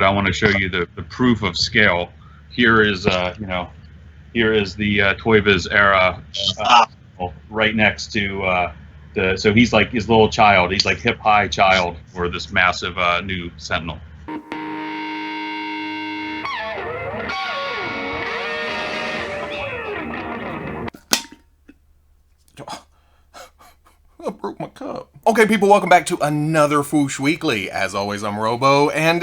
I want to show you the proof of scale. Here is, here is the Toy Biz era, right next to so he's like his little child. He's like hip high child for this massive new Sentinel. I broke my cup. Okay, people, welcome back to another Foosh Weekly. As always, I'm Robo, and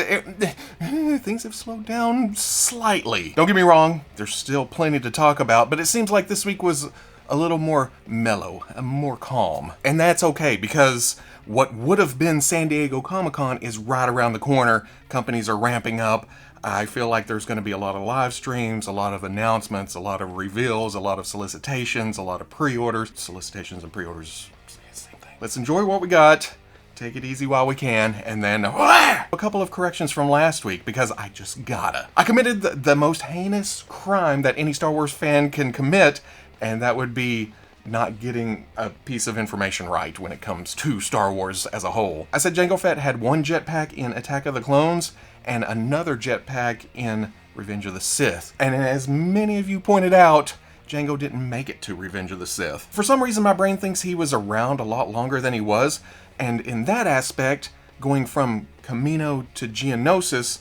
things have slowed down slightly. Don't get me wrong, there's still plenty to talk about, but it seems like this week was a little more mellow, more calm. And that's okay, because what would have been San Diego Comic-Con is right around the corner. Companies are ramping up. I feel like there's going to be a lot of live streams, a lot of announcements, a lot of reveals, a lot of solicitations, a lot of pre-orders. Solicitations and pre-orders, same thing. Let's enjoy what we got, take it easy while we can, and then a couple of corrections from last week, because I just gotta. I committed the most heinous crime that any Star Wars fan can commit, and that would be not getting a piece of information right when it comes to Star Wars as a whole. I said Jango Fett had one jetpack in Attack of the Clones and another jetpack in Revenge of the Sith. And as many of you pointed out, Jango didn't make it to Revenge of the Sith. For some reason, my brain thinks he was around a lot longer than he was, and in that aspect, going from Kamino to Geonosis,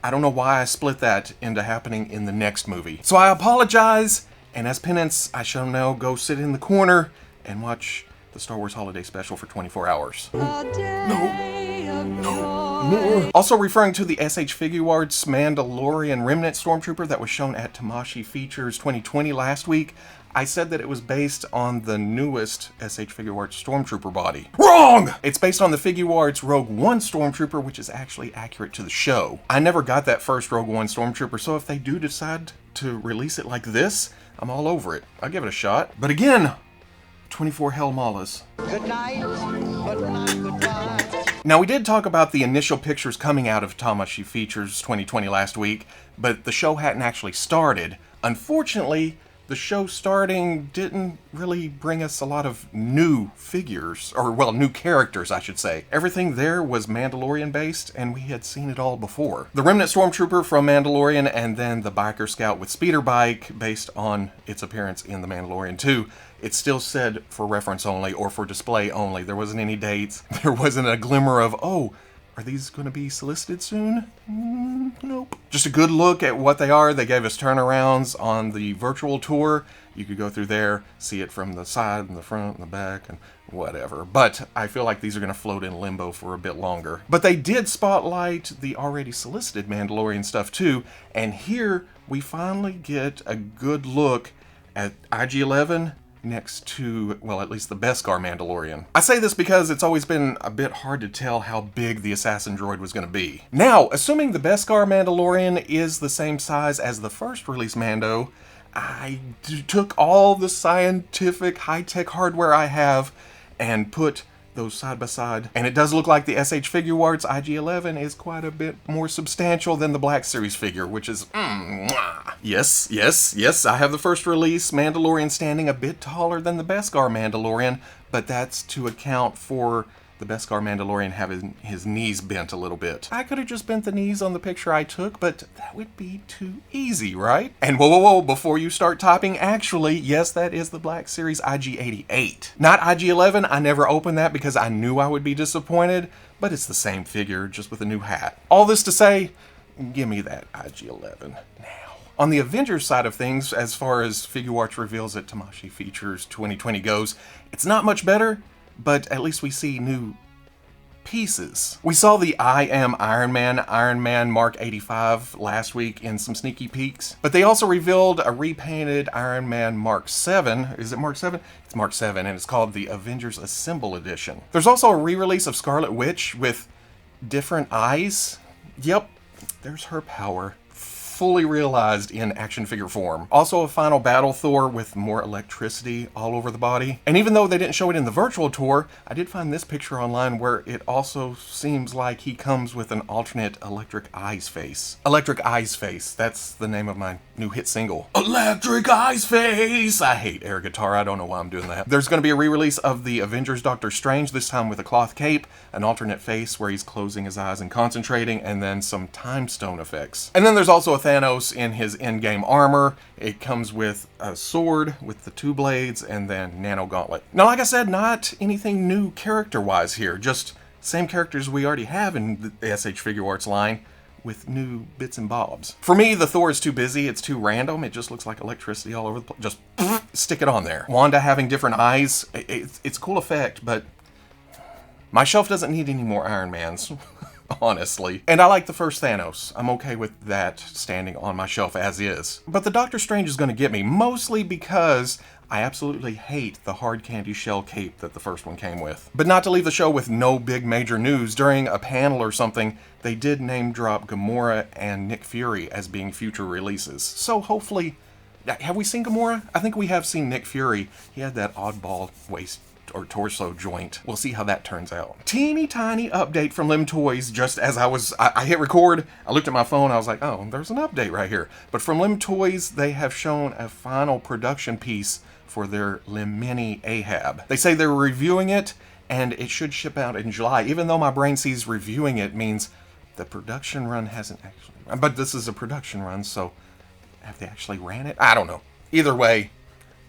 I don't know why I split that into happening in the next movie. So I apologize, and as penance, I shall now go sit in the corner and watch the Star Wars Holiday Special for 24 hours. No more. Also referring to the SH Figuarts Mandalorian Remnant Stormtrooper that was shown at Tamashii Features 2020 last week, I said that it was based on the newest SH Figuarts Stormtrooper body. Wrong! It's based on the Figuarts Rogue One Stormtrooper, which is actually accurate to the show. I never got that first Rogue One Stormtrooper, so if they do decide to release it like this, I'm all over it. I'll give it a shot. But again, 24 Hell Malas. Good night, but not goodbye. Now, we did talk about the initial pictures coming out of Tamashii Features 2020 last week, but the show hadn't actually started. Unfortunately, the show starting didn't really bring us a lot of new figures, or well, new characters, I should say. Everything there was Mandalorian based, and we had seen it all before. The Remnant Stormtrooper from Mandalorian, and then the Biker Scout with Speeder Bike, based on its appearance in The Mandalorian 2. It still said for reference only, or for display only. There wasn't any dates. There wasn't a glimmer of, oh, are these going to be solicited soon? Nope. Just a good look at what they are. They gave us turnarounds on the virtual tour. You could go through there, see it from the side and the front and the back and whatever. But I feel like these are going to float in limbo for a bit longer. But they did spotlight the already solicited Mandalorian stuff too. And here we finally get a good look at IG-11 next to, well, at least the Beskar Mandalorian. I say this because it's always been a bit hard to tell how big the assassin droid was going to be. Now, assuming the Beskar Mandalorian is the same size as the first release Mando, I took all the scientific high-tech hardware I have and put those side by side. And it does look like the SH Figuarts IG-11 is quite a bit more substantial than the Black Series figure, which is Yes, I have the first release Mandalorian standing a bit taller than the Beskar Mandalorian, but that's to account for the Beskar Mandalorian having his knees bent a little bit. I could have just bent the knees on the picture I took, but that would be too easy, right? And whoa, before you start topping, actually, yes, that is the Black Series IG-88. Not IG-11, I never opened that because I knew I would be disappointed, but it's the same figure, just with a new hat. All this to say, give me that IG-11 now. On the Avengers side of things, as far as Figuarts reveals at Tamashii Features 2020 goes, it's not much better, but at least we see new pieces. We saw the I Am Iron Man Mark 85 last week in some sneaky peeks, but they also revealed a repainted Iron Man Mark 7. Is it Mark 7? It's Mark 7, and it's called the Avengers Assemble Edition. There's also a re-release of Scarlet Witch with different eyes. Yep, there's her power. fully realized in action figure form. Also a final battle Thor with more electricity all over the body. And even though they didn't show it in the virtual tour, I did find this picture online where it also seems like he comes with an alternate Electric Eyes face. Electric Eyes Face, that's the name of my new hit single. Electric Eyes Face! I hate air guitar, I don't know why I'm doing that. There's going to be a re-release of the Avengers Doctor Strange, this time with a cloth cape, an alternate face where he's closing his eyes and concentrating, and then some time stone effects. And then there's also a Thanos in his endgame armor. It comes with a sword with the 2 blades and then nano gauntlet. Now, like I said, not anything new character-wise here, just same characters we already have in the SH Figuarts line, with new bits and bobs. For me, the Thor is too busy, it's too random, it just looks like electricity all over the place. Just stick it on there. Wanda having different eyes, it's a cool effect, but my shelf doesn't need any more Iron Mans, honestly. And I like the first Thanos. I'm okay with that standing on my shelf as is. But the Doctor Strange is going to get me, mostly because I absolutely hate the hard candy shell cape that the first one came with. But not to leave the show with no big major news, during a panel or something, they did name drop Gamora and Nick Fury as being future releases. So hopefully, have we seen Gamora? I think we have seen Nick Fury. He had that oddball waist or torso joint. We'll see how that turns out. Teeny tiny update from Lim Toys. Just as I hit record, I looked at my phone, I was like, oh, there's an update right here. But from Lim Toys, they have shown a final production piece for their LiMiNi Aehab. They say they're reviewing it, and it should ship out in July, even though my brain sees reviewing it means the production run hasn't actually run. But this is a production run, so have they actually ran it? I don't know. Either way,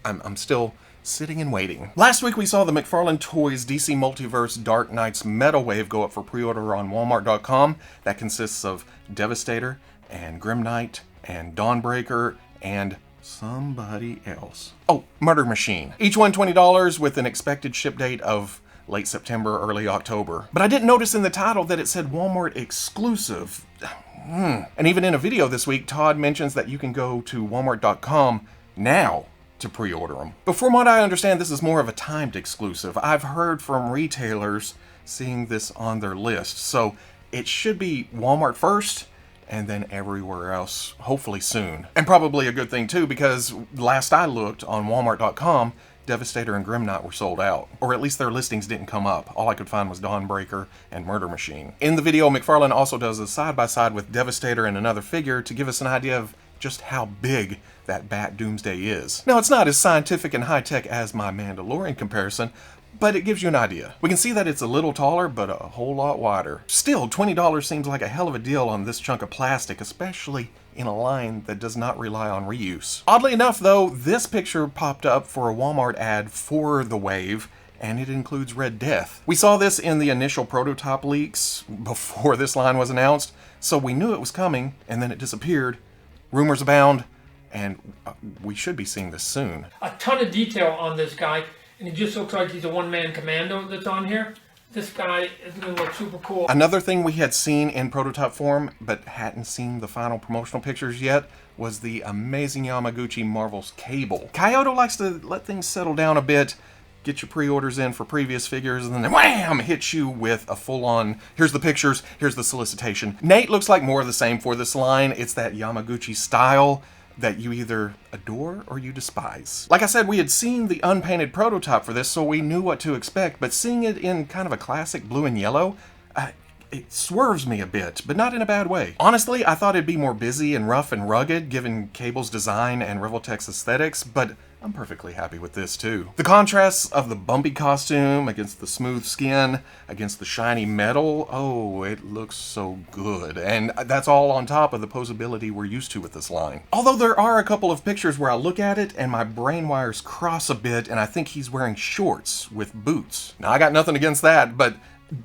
I'm still sitting and waiting. Last week we saw the McFarlane Toys DC Multiverse Dark Knights Meta Wave go up for pre-order on Walmart.com. That consists of Devastator and Grim Knight and Dawnbreaker and somebody else. Oh, Murder Machine. Each one $20 with an expected ship date of late September, early October. But I didn't notice in the title that it said Walmart exclusive. And even in a video this week, Todd mentions that you can go to Walmart.com now to pre-order them. But from what I understand, this is more of a timed exclusive. I've heard from retailers seeing this on their list. So it should be Walmart first, and then everywhere else, hopefully soon. And probably a good thing too, because last I looked on Walmart.com, Devastator and Grim Knight were sold out. Or at least their listings didn't come up. All I could find was Dawnbreaker and Murder Machine. In the video, McFarlane also does a side-by-side with Devastator and another figure to give us an idea of just how big that Bat Doomsday is. Now, it's not as scientific and high-tech as my Mandalorian comparison, but it gives you an idea. We can see that it's a little taller, but a whole lot wider. Still, $20 seems like a hell of a deal on this chunk of plastic, especially in a line that does not rely on reuse. Oddly enough, though, this picture popped up for a Walmart ad for the Wave, and it includes Red Death. We saw this in the initial prototype leaks before this line was announced, so we knew it was coming, and then it disappeared. Rumors abound, and we should be seeing this soon. A ton of detail on this guy, and he just looks like he's a one-man commando that's on here. This guy is going to look super cool. Another thing we had seen in prototype form, but hadn't seen the final promotional pictures yet, was the amazing Yamaguchi Marvel's Cable. Kyoto likes to let things settle down a bit, get your pre-orders in for previous figures, and then wham, hit you with a full-on, here's the pictures, here's the solicitation. Nate looks like more of the same for this line. It's that Yamaguchi style that you either adore or you despise. Like I said, we had seen the unpainted prototype for this, so we knew what to expect, but seeing it in kind of a classic blue and yellow, it swerves me a bit, but not in a bad way. Honestly, I thought it'd be more busy and rough and rugged, given Cable's design and Revoltech's aesthetics, but I'm perfectly happy with this too. The contrasts of the bumpy costume against the smooth skin, against the shiny metal, oh, it looks so good. And that's all on top of the posability we're used to with this line. Although there are a couple of pictures where I look at it and my brain wires cross a bit and I think he's wearing shorts with boots. Now, I got nothing against that, but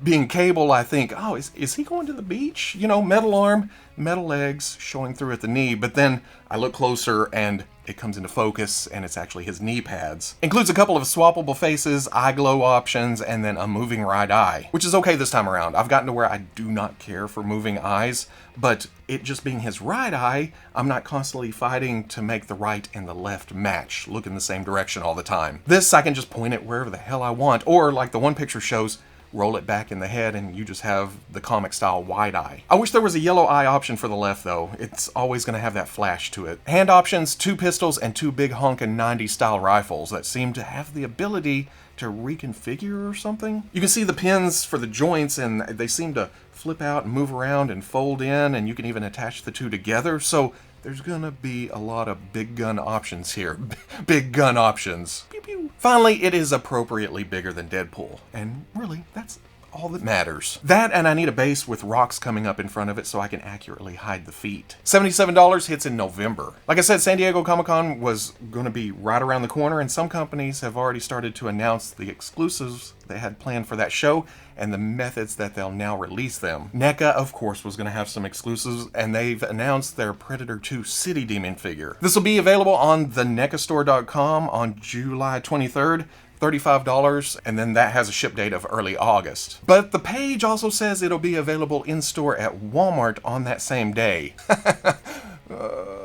being Cable, I think, oh, is he going to the beach? You know, metal arm, metal legs showing through at the knee, but then I look closer and it comes into focus and it's actually his knee pads. Includes a couple of swappable faces, eye glow options, and then a moving right eye, which is okay this time around. I've gotten to where I do not care for moving eyes, but it just being his right eye, I'm not constantly fighting to make the right and the left match, look in the same direction all the time. This, I can just point it wherever the hell I want, or like the one picture shows, roll it back in the head, and you just have the comic style wide eye. I wish there was a yellow eye option for the left though. It's always going to have that flash to it. Hand options, 2 pistols and 2 big honkin' 90s style rifles that seem to have the ability to reconfigure or something. You can see the pins for the joints, and they seem to flip out and move around and fold in, and you can even attach the two together. So there's gonna be a lot of big gun options here. Big gun options. Pew pew. Finally, it is appropriately bigger than Deadpool, and really, that's all that matters. That, and I need a base with rocks coming up in front of it so I can accurately hide the feet. $77 hits in November. Like I said, San Diego Comic-Con was going to be right around the corner, and some companies have already started to announce the exclusives they had planned for that show and the methods that they'll now release them. NECA, of course, was going to have some exclusives, and they've announced their Predator 2 City Demon figure. This will be available on the NECAstore.com on July 23rd. $35, and then that has a ship date of early August. But the page also says it'll be available in store at Walmart on that same day.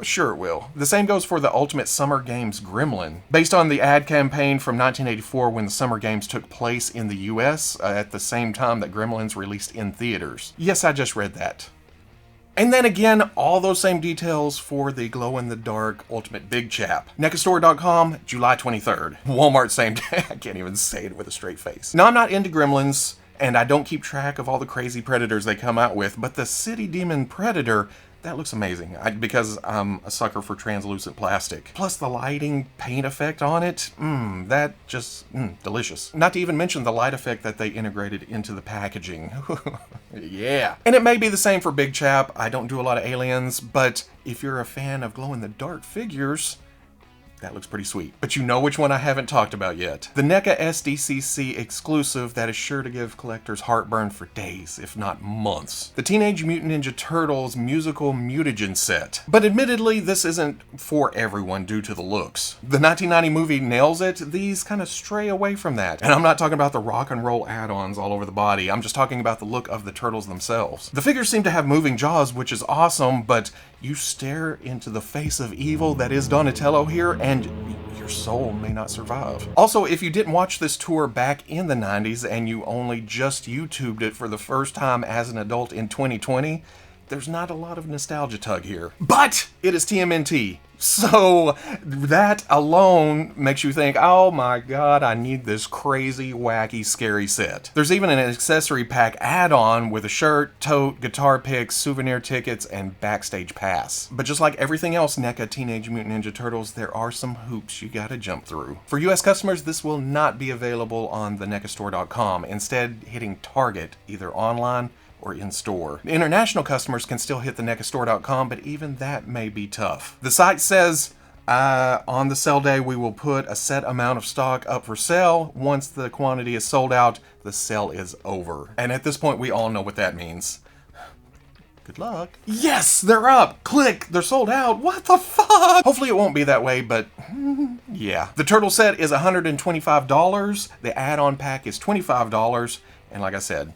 Sure it will. The same goes for the Ultimate Summer Games Gremlin. Based on the ad campaign from 1984 when the Summer Games took place in the US at the same time that Gremlins released in theaters. Yes, I just read that. And then again, all those same details for the glow-in-the-dark Ultimate Big Chap. NECAstore.com, July 23rd. Walmart, same day. I can't even say it with a straight face. Now, I'm not into Gremlins, and I don't keep track of all the crazy Predators they come out with, but the City Demon Predator, that looks amazing, because I'm a sucker for translucent plastic. Plus the lighting paint effect on it, that just, delicious. Not to even mention the light effect that they integrated into the packaging. Yeah. And it may be the same for Big Chap. I don't do a lot of aliens, but if you're a fan of glow-in-the-dark figures, that looks pretty sweet. But you know which one I haven't talked about yet. The NECA SDCC exclusive that is sure to give collectors heartburn for days, if not months. The Teenage Mutant Ninja Turtles musical mutagen set. But admittedly, this isn't for everyone due to the looks. The 1990 movie nails it. These kind of stray away from that. And I'm not talking about the rock and roll add-ons all over the body. I'm just talking about the look of the turtles themselves. The figures seem to have moving jaws, which is awesome, but you stare into the face of evil that is Donatello here, and your soul may not survive. Also, if you didn't watch this tour back in the 90s and you only just YouTubed it for the first time as an adult in 2020, there's not a lot of nostalgia tug here. But it is TMNT. So that alone makes you think, oh my god, I need this crazy, wacky, scary set. There's even an accessory pack add-on with a shirt, tote, guitar picks, souvenir tickets, and backstage pass. But just like everything else NECA Teenage Mutant Ninja Turtles, there are some hoops you gotta jump through. For US customers, this will not be available on the NECAstore.com, instead hitting Target, either online or in store. International customers can still hit the NECAstore.com, but even that may be tough. The site says, on the sale day, we will put a set amount of stock up for sale. Once the quantity is sold out, the sale is over. And at this point, we all know what that means. Good luck. Yes, they're up. Click, they're sold out. What the fuck? Hopefully it won't be that way, but yeah. The turtle set is $125. The add-on pack is $25. And like I said,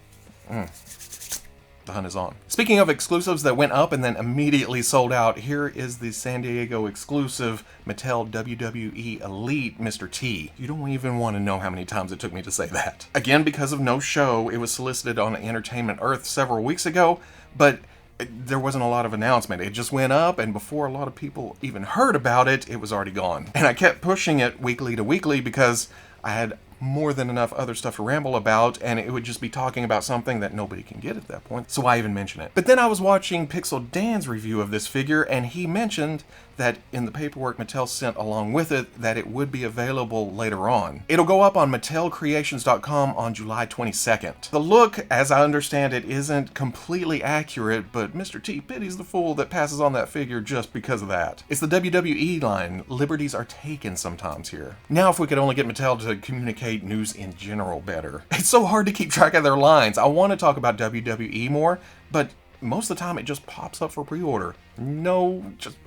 the hunt is on. Speaking of exclusives that went up and then immediately sold out, here is the San Diego exclusive Mattel WWE Elite Mr. T. You don't even want to know how many times it took me to say that. Again, because of no show, it was solicited on Entertainment Earth several weeks ago, but there wasn't a lot of announcement. It just went up, and before a lot of people even heard about it, it was already gone. And I kept pushing it weekly to weekly because I had more than enough other stuff to ramble about, and it would just be talking about something that nobody can get at that point, so why even mention it? But then I was watching Pixel Dan's review of this figure, and he mentioned that in the paperwork Mattel sent along with it that it would be available later on. It'll go up on MattelCreations.com on July 22nd. The look, as I understand it, isn't completely accurate, but Mr. T pities the fool that passes on that figure just because of that. It's the WWE line. Liberties are taken sometimes here. Now if we could only get Mattel to communicate news in general better. It's so hard to keep track of their lines. I want to talk about WWE more, but most of the time it just pops up for pre-order. No, just,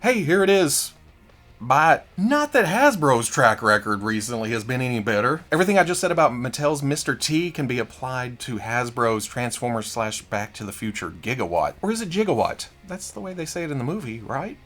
hey, here it is. Buy it. Not that Hasbro's track record recently has been any better. Everything I just said about Mattel's Mr. T can be applied to Hasbro's Transformers / Back to the Future Gigawatt. Or is it Gigawatt? That's the way they say it in the movie, right?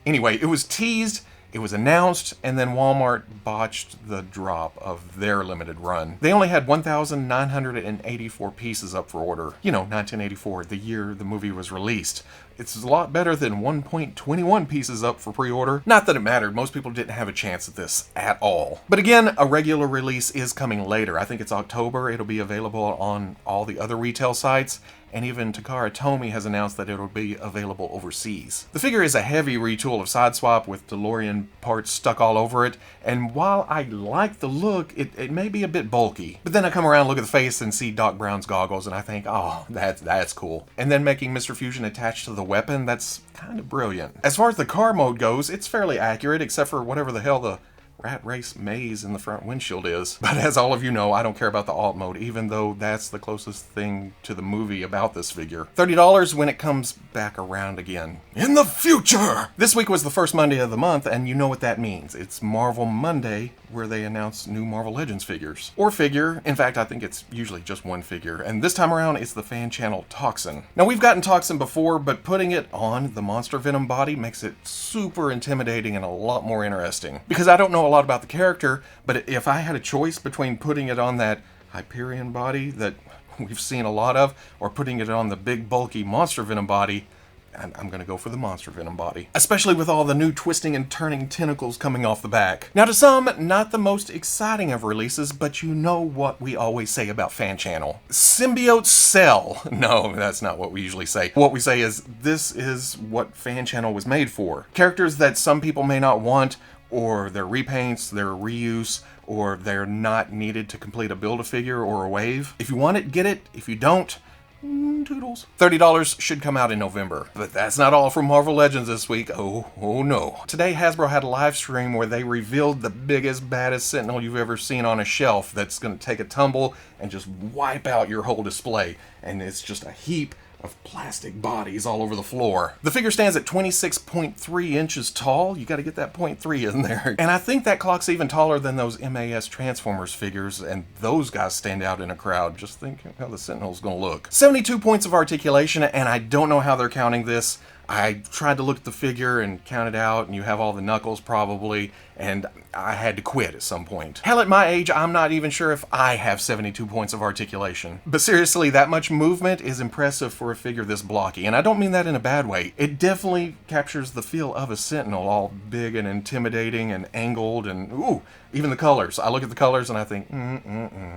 Anyway, it was teased It was announced, and then Walmart botched the drop of their limited run. They only had 1,984 pieces up for order. 1984, the year the movie was released. It's a lot better than 1.21 pieces up for pre-order. Not that it mattered, most people didn't have a chance at this at all. But again, a regular release is coming later. I think it's October. It'll be available on all the other retail sites, and even Takara Tomy has announced that it'll be available overseas. The figure is a heavy retool of Sideswap with DeLorean parts stuck all over it, and while I like the look, it may be a bit bulky. But then I come around, look at the face, and see Doc Brown's goggles, and I think, oh, that's cool. And then making Mr. Fusion attached to the weapon, that's kind of brilliant. As far as the car mode goes, it's fairly accurate, except for whatever the hell the rat race maze in the front windshield is. But as all of you know, I don't care about the alt mode, even though that's the closest thing to the movie about this figure. $30 when it comes back around again. In the future! This week was the first Monday of the month, and you know what that means. It's Marvel Monday, where they announce new Marvel Legends figures. Or figure. In fact, I think it's usually just one figure. And this time around, it's the fan channel Toxin. Now, we've gotten Toxin before, but putting it on the Monster Venom body makes it super intimidating and a lot more interesting. Because I don't know a lot about the character, but if I had a choice between putting it on that Hyperion body that we've seen a lot of, or putting it on the big bulky Monster Venom body, I'm going to go for the Monster Venom body. Especially with all the new twisting and turning tentacles coming off the back. Now to some, not the most exciting of releases, but you know what we always say about Fan Channel. Symbiote sell. No, that's not what we usually say. What we say is, this is what Fan Channel was made for. Characters that some people may not want, or they're repaints, they're reuse, or they're not needed to complete a Build-A-Figure or a wave. If you want it, get it. If you don't, toodles. $30 should come out in November. But that's not all from Marvel Legends this week. Oh no. Today, Hasbro had a live stream where they revealed the biggest, baddest Sentinel you've ever seen on a shelf that's going to take a tumble and just wipe out your whole display. And it's just a heap of plastic bodies all over the floor. The figure stands at 26.3 inches tall. You gotta get that 0.3 in there. And I think that clock's even taller than those MAS Transformers figures, and those guys stand out in a crowd. Just think how the Sentinel's gonna look. 72 points of articulation, and I don't know how they're counting this. I tried to look at the figure and count it out, and you have all the knuckles probably, and I had to quit at some point. Hell, at my age, I'm not even sure if I have 72 points of articulation. But seriously, that much movement is impressive for a figure this blocky, and I don't mean that in a bad way. It definitely captures the feel of a Sentinel, all big and intimidating and angled, and ooh, even the colors. I look at the colors and I think,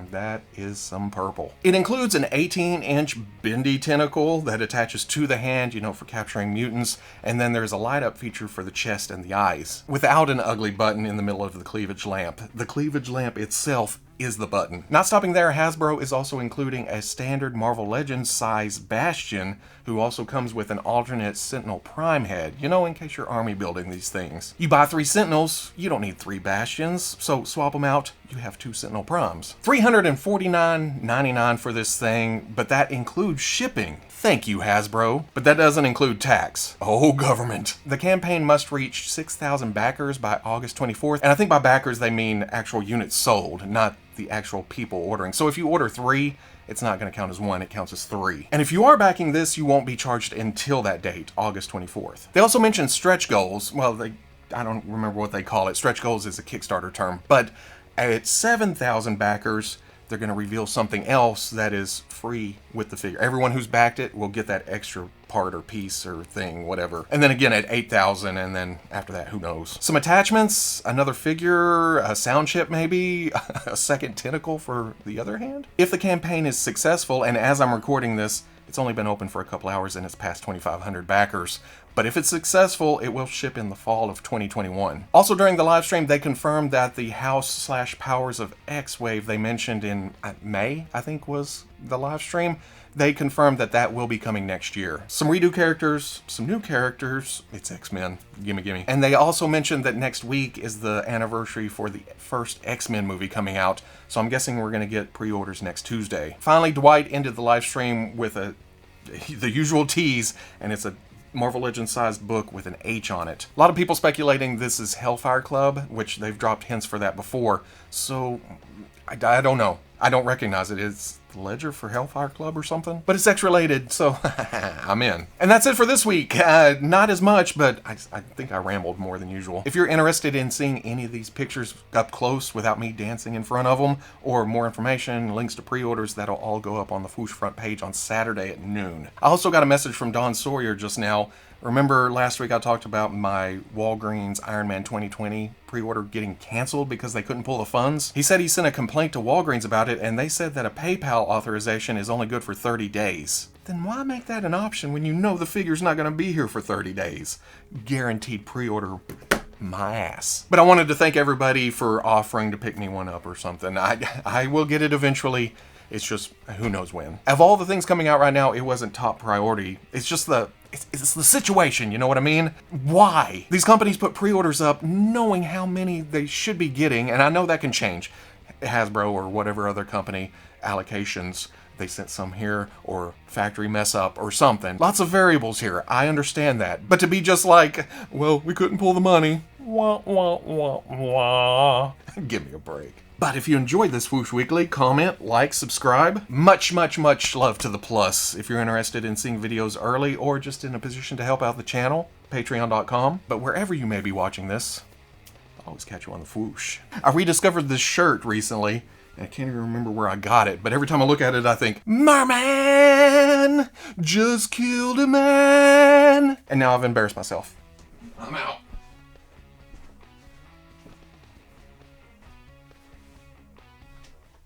that is some purple. It includes an 18-inch bendy tentacle that attaches to the hand, for capturing mutants, and then there's a light-up feature for the chest and the eyes, without an ugly button in the middle of the cleavage lamp. The cleavage lamp itself is the button. Not stopping there, Hasbro is also including a standard Marvel Legends size Bastion, who also comes with an alternate Sentinel Prime head, in case you're army building these things. You buy 3 Sentinels, you don't need 3 Bastions, so swap them out, you have 2 Sentinel Primes. $349.99 for this thing, but that includes shipping. Thank you, Hasbro. But that doesn't include tax. Oh, government. The campaign must reach 6,000 backers by August 24th, and I think by backers they mean actual units sold, not the actual people ordering. So if you order 3, it's not going to count as 1, it counts as 3. And if you are backing this, you won't be charged until that date, August 24th. They also mentioned stretch goals. Well, I don't remember what they call it. Stretch goals is a Kickstarter term. But at 7,000 backers, they're going to reveal something else that is free with the figure. Everyone who's backed it will get that extra part or piece or thing, whatever. And then again at 8,000, and then after that, who knows? Some attachments, another figure, a sound chip maybe, a second tentacle for the other hand. If the campaign is successful, and as I'm recording this, it's only been open for a couple hours and it's past 2,500 backers. But if it's successful, it will ship in the fall of 2021. Also during the live stream, they confirmed that the House/Powers of X wave they mentioned in May, I think was the live stream, they confirmed that that will be coming next year. Some redo characters, some new characters, it's X-Men, gimme. And they also mentioned that next week is the anniversary for the first X-Men movie coming out, so I'm guessing we're gonna get pre-orders next Tuesday. Finally, Dwight ended the live stream with the usual tease, and it's a Marvel Legends sized book with an H on it. A lot of people speculating this is Hellfire Club, which they've dropped hints for that before, so I don't know. I don't recognize it. Ledger for Hellfire Club or something. But it's X-related, so I'm in. And that's it for this week. Not as much, but I think I rambled more than usual. If you're interested in seeing any of these pictures up close without me dancing in front of them, or more information, links to pre-orders, that'll all go up on the Foosh front page on Saturday at noon. I also got a message from Don Sawyer just now. Remember last week I talked about my Walgreens Iron Man 2020 pre-order getting canceled because they couldn't pull the funds? He said he sent a complaint to Walgreens about it, and they said that a PayPal authorization is only good for 30 days. Then why make that an option when you know the figure's not going to be here for 30 days? Guaranteed pre-order my ass. But I wanted to thank everybody for offering to pick me one up or something. I will get it eventually. It's just, who knows when. Of all the things coming out right now, it wasn't top priority. It's just it's the situation, you know what I mean? Why? These companies put pre-orders up knowing how many they should be getting, and I know that can change. Hasbro or whatever other company allocations, they sent some here, or factory mess up or something. Lots of variables here, I understand that. But to be just like, well, we couldn't pull the money. Wah, wah, wah, wah. Give me a break. But if you enjoyed this Foosh Weekly, comment, like, subscribe. Much, much, much love to the plus. If you're interested in seeing videos early or just in a position to help out the channel, patreon.com. But wherever you may be watching this, I'll always catch you on the Foosh. I rediscovered this shirt recently, and I can't even remember where I got it, but every time I look at it, I think, Merman just killed a man. And now I've embarrassed myself. I'm out.